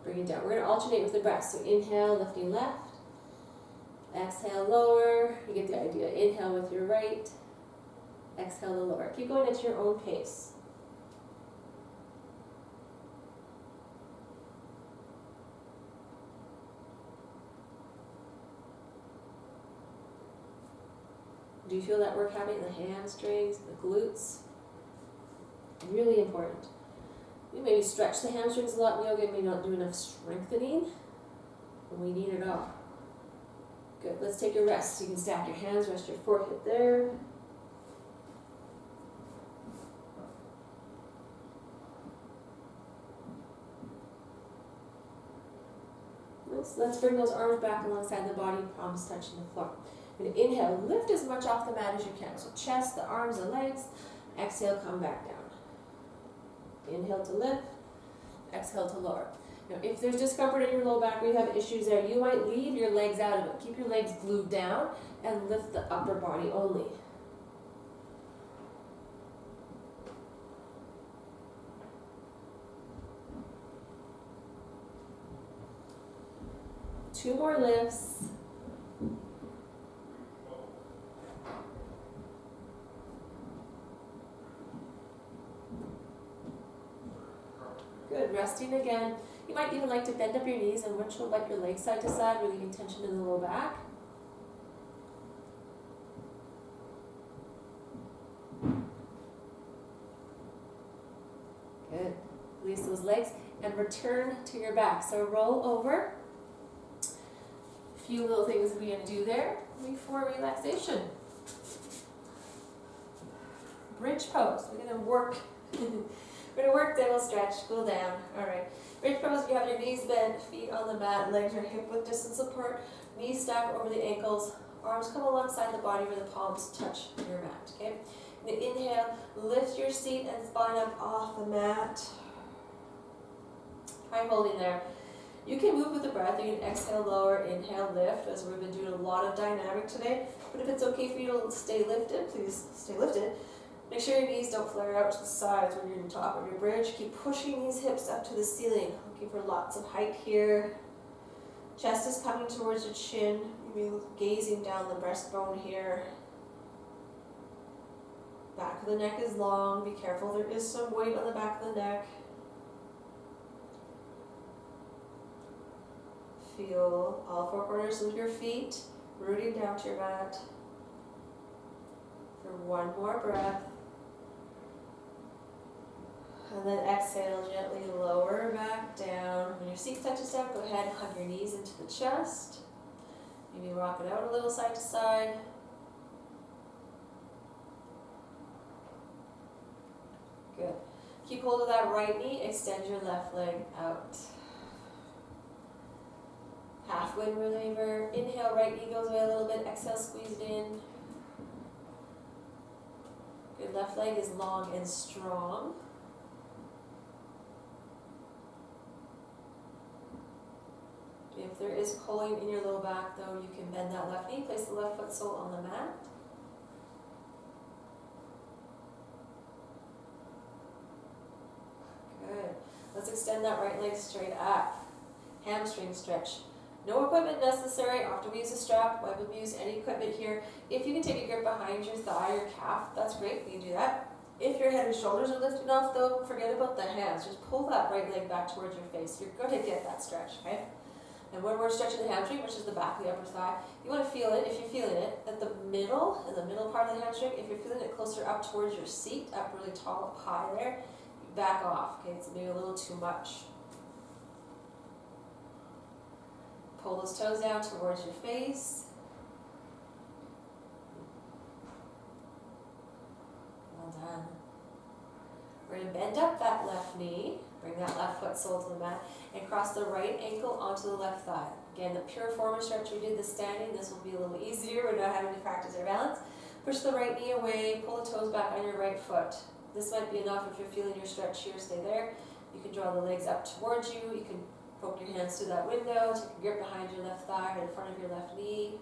Bring it down. We're going to alternate with the breath. So inhale, lifting left. Exhale, lower. You get the idea. Inhale with your right. Exhale to lower. Keep going at your own pace. Do you feel that work happening? The hamstrings, the glutes? Really important. You maybe stretch the hamstrings a lot in yoga, may not do enough strengthening. And we need it all. Good. Let's take a rest. You can stack your hands, rest your forehead there. And heels. Let's bring those arms back alongside the body, palms touching the floor. You're going to inhale, lift as much off the mat as you can. So chest, the arms, the legs. Exhale, come back down. Inhale to lift, exhale to lower. Now, if there's discomfort in your low back or you have issues there, you might leave your legs out of it. Keep your legs glued down and lift the upper body only. Two more lifts. Good, resting again. You might even like to bend up your knees and windshield wipe your legs side to side, relieving tension in the low back. Good. Release those legs and return to your back. So roll over. A few little things we're going to do there before relaxation. Bridge pose. We're going to work. We're going to work, then we'll stretch, cool down. All right. Bridge pose, you have your knees bent, feet on the mat, legs are hip width distance apart, knees stack over the ankles, arms come alongside the body where the palms touch your mat, okay? And inhale, lift your seat and spine up off the mat. Try holding there. You can move with the breath. You can exhale, lower, inhale, lift, as we've been doing a lot of dynamic today. But if it's okay for you to stay lifted, please stay lifted. Make sure your knees don't flare out to the sides when you're on top of your bridge. Keep pushing these hips up to the ceiling. Looking for lots of height here. Chest is coming towards your chin. You'll be gazing down the breastbone here. Back of the neck is long. Be careful, there is some weight on the back of the neck. Feel all four corners of your feet rooting down to your mat. For one more breath. And then exhale, gently lower back down. When your seat touches down, go ahead and hug your knees into the chest. Maybe rock it out a little side to side. Good. Keep hold of that right knee, extend your left leg out. Half wind reliever. Inhale, right knee goes away a little bit. Exhale, squeeze it in. Good, left leg is long and strong. If there is pulling in your low back though, you can bend that left knee, place the left foot sole on the mat. Good. Let's extend that right leg straight up. Hamstring stretch. No equipment necessary. Often we use a strap. Why would we use any equipment here? If you can take a grip behind your thigh or calf, that's great. You can do that. If your head and shoulders are lifted off though, forget about the hands. Just pull that right leg back towards your face. You're going to get that stretch, okay? And when we're stretching the hamstring, which is the back of the upper thigh, you want to feel it, if you're feeling it, at the middle, in the middle part of the hamstring. If you're feeling it closer up towards your seat, up really tall, up high there, you back off, okay? It's maybe a little too much. Pull those toes down towards your face. Well done. We're going to bend up that left knee, bring that left foot sole to the mat, and cross the right ankle onto the left thigh. Again, the pure form stretch we did the standing, this will be a little easier. We're not having to practice our balance. Push the right knee away, pull the toes back on your right foot. This might be enough if you're feeling your stretch here, stay there. You can draw the legs up towards you. You can poke your hands through that window, take a grip behind your left thigh or in front of your left knee.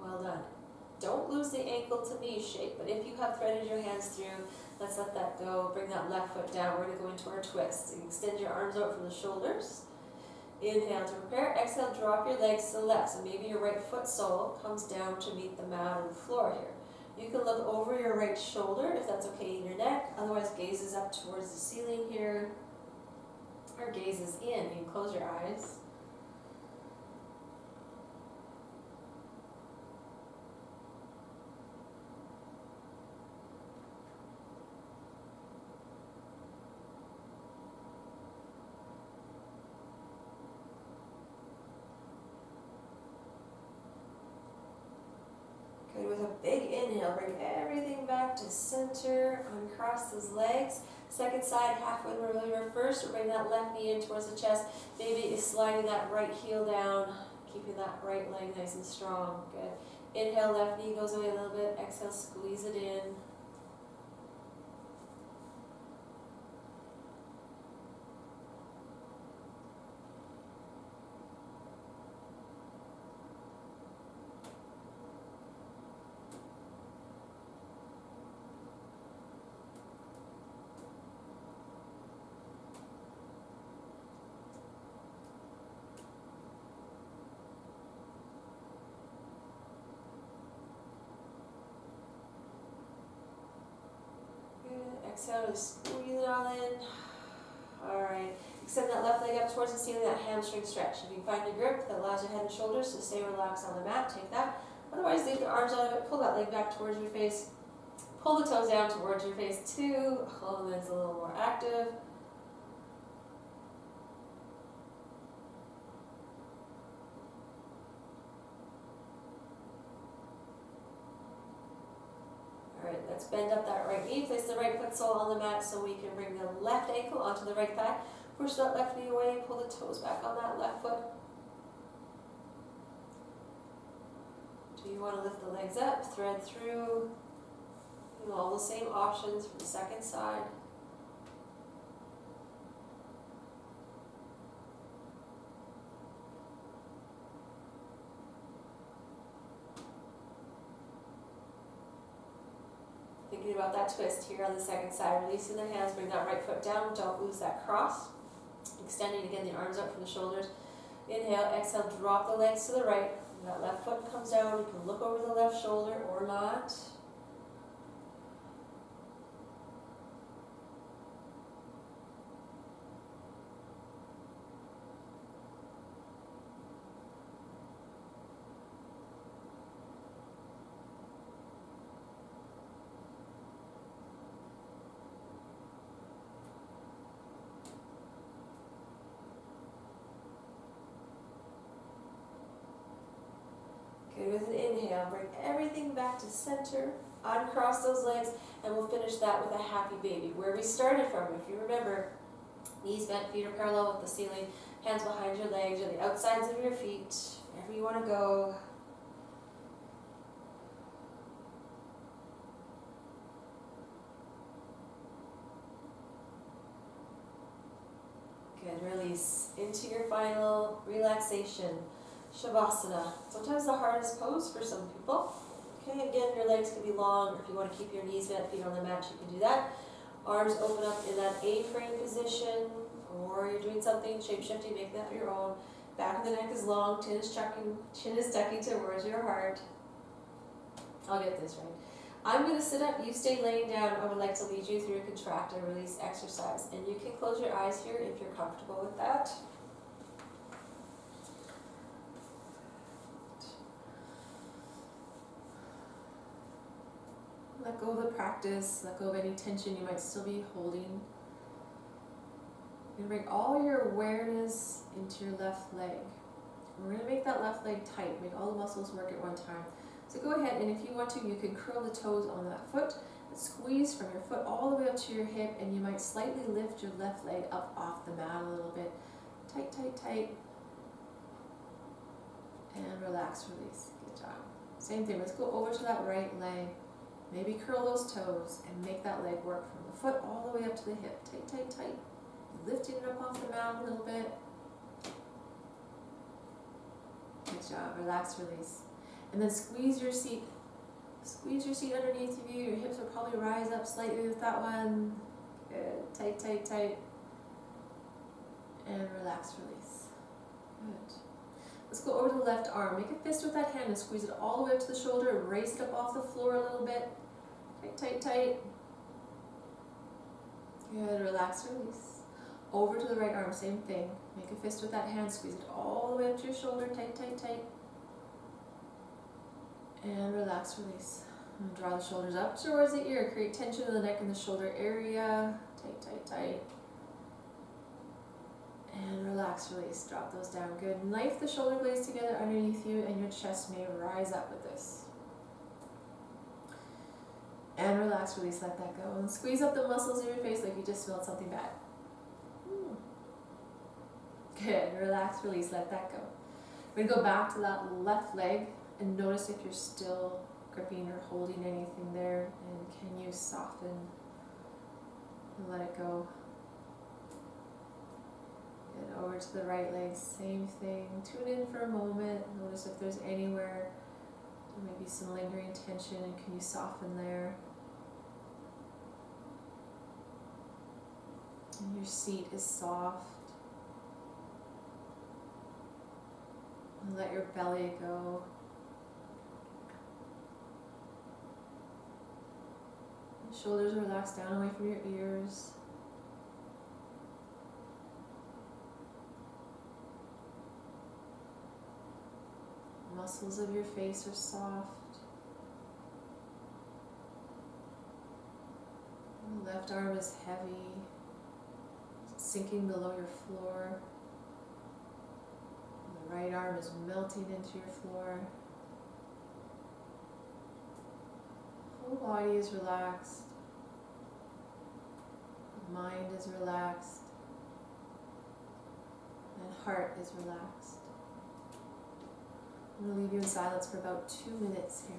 Well done. Don't lose the ankle to knee shape, but if you have threaded your hands through, let's let that go. Bring that left foot down. We're going to go into our twist. So you extend your arms out from the shoulders. Inhale to prepare. Exhale, drop your legs to the left. So maybe your right foot sole comes down to meet the mat or the floor here. You can look over your right shoulder if that's okay in your neck. Otherwise, gaze is up towards the ceiling here. Or gaze is in. You can close your eyes. Big inhale, bring everything back to center, uncross those legs. Second side, halfway when we were first, bring that left knee in towards the chest. Maybe sliding that right heel down, keeping that right leg nice and strong. Good. Inhale, left knee goes away a little bit. Exhale, squeeze it in. Exhale to squeeze it all in. Alright, extend that left leg up towards the ceiling, that hamstring stretch. If you can find a grip that allows your head and shoulders to stay relaxed on the mat, take that. Otherwise, leave the arms out of it, pull that leg back towards your face. Pull the toes down towards your face too. Oh, that's a little more active. Alright, let's bend up that right knee, place the right foot sole on the mat so we can bring the left ankle onto the right thigh. Push that left knee away, pull the toes back on that left foot. Do you want to lift the legs up, thread through? You know, all the same options for the second side. Thinking about that twist here on the second side, releasing the hands, bring that right foot down, don't lose that cross. Extending again the arms up from the shoulders. Inhale, exhale, drop the legs to the right. When that left foot comes down, you can look over the left shoulder or not. Good, with an inhale, bring everything back to center, uncross those legs, and we'll finish that with a happy baby. Where we started from, if you remember, knees bent, feet are parallel with the ceiling, hands behind your legs or the outsides of your feet, wherever you want to go. Good, release into your final relaxation. Shavasana, sometimes the hardest pose for some people. Okay, again, your legs can be long, or if you want to keep your knees bent, feet on the mat, you can do that. Arms open up in that A-frame position, or you're doing something shape-shifting, make that your own. Back of the neck is long, chin is tucking towards your heart. I'll get this right. I'm going to sit up, you stay laying down. I would like to lead you through a contract and release exercise. And you can close your eyes here if you're comfortable with that. Let go of the practice, let go of any tension you might still be holding. You're going to bring all your awareness into your left leg. We're going to make that left leg tight, make all the muscles work at one time. So go ahead, and if you want to, you can curl the toes on that foot, and squeeze from your foot all the way up to your hip, and you might slightly lift your left leg up off the mat a little bit. Tight, tight, tight. And relax, release. Good job. Same thing, let's go over to that right leg. Maybe curl those toes and make that leg work from the foot all the way up to the hip. Tight, tight, tight. Lifting it up off the mat a little bit. Good job. Relax, release. And then squeeze your seat. Squeeze your seat underneath of you. Your hips will probably rise up slightly with that one. Good. Tight, tight, tight. And relax, release. Good. Let's go over to the left arm. Make a fist with that hand and squeeze it all the way up to the shoulder. Raise it up off the floor a little bit. Tight, tight, tight. Good. Relax, release. Over to the right arm, same thing. Make a fist with that hand. Squeeze it all the way up to your shoulder. Tight, tight, tight. And relax, release. And draw the shoulders up towards the ear. Create tension in the neck and the shoulder area. Tight, tight, tight. And relax, release. Drop those down. Good. Knife the shoulder blades together underneath you, and your chest may rise up with this. And relax, release, let that go. And squeeze up the muscles of your face like you just smelled something bad. Good. Relax, release, let that go. We're going to go back to that left leg and notice if you're still gripping or holding anything there, and can you soften and let it go. And over to the right leg, same thing. Tune in for a moment. Notice if there's anywhere there may be some lingering tension, and can you soften there. And your seat is soft. And let your belly go. Shoulders relax down away from your ears. Muscles of your face are soft. The left arm is heavy, sinking below your floor. And the right arm is melting into your floor. The whole body is relaxed. The mind is relaxed. And heart is relaxed. I'm going to leave you in silence for about 2 minutes here.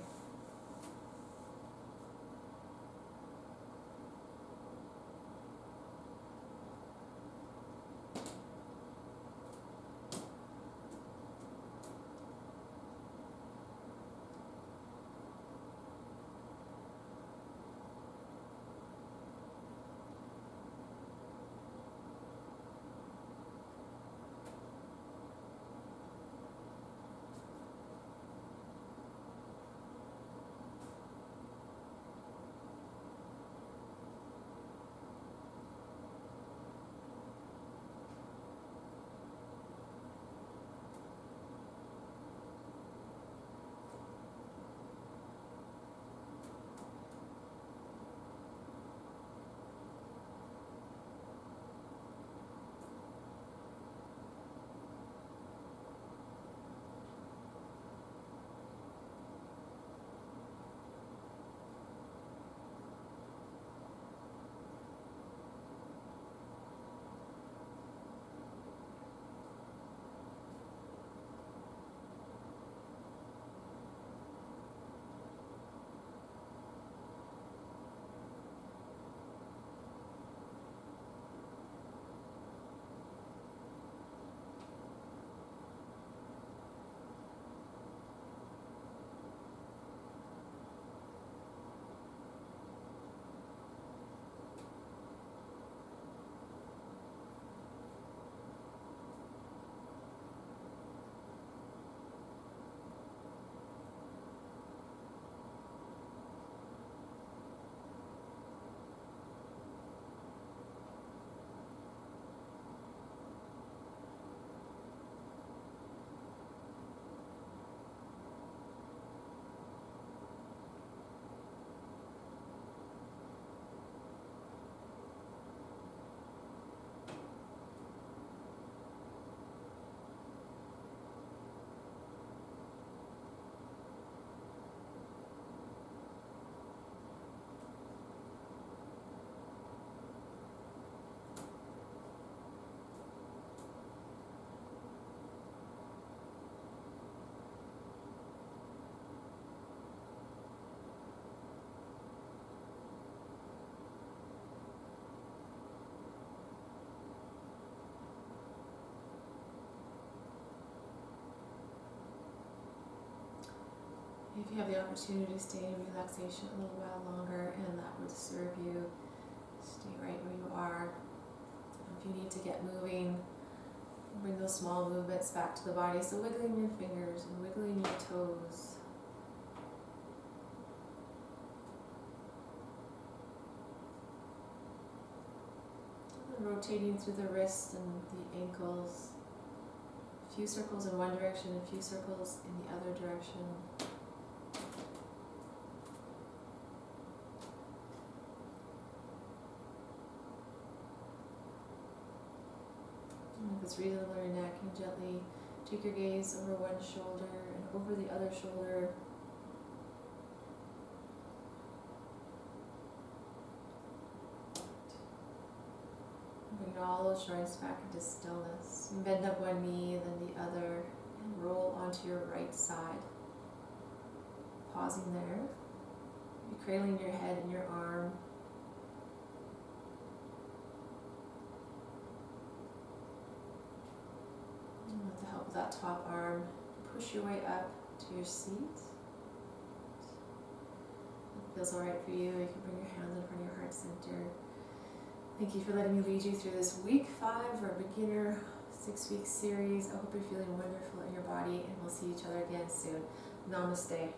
If you have the opportunity to stay in relaxation a little while longer and that would serve you, stay right where you are. If you need to get moving, bring those small movements back to the body. So wiggling your fingers and wiggling your toes. And rotating through the wrists and the ankles. A few circles in one direction, a few circles in the other direction. And if it's reasonable in your neck, you can gently take your gaze over one shoulder and over the other shoulder. all those joints back into stillness. And bend up one knee, then the other, and roll onto your right side. Pausing there. You're cradling your head in your arm. And with the help of that top arm, push your way up to your seat. If it feels alright for you, you can bring your hands in front of your heart center. Thank you for letting me lead you through this week 5 for a beginner 6-week series. I hope you're feeling wonderful in your body, and we'll see each other again soon. Namaste.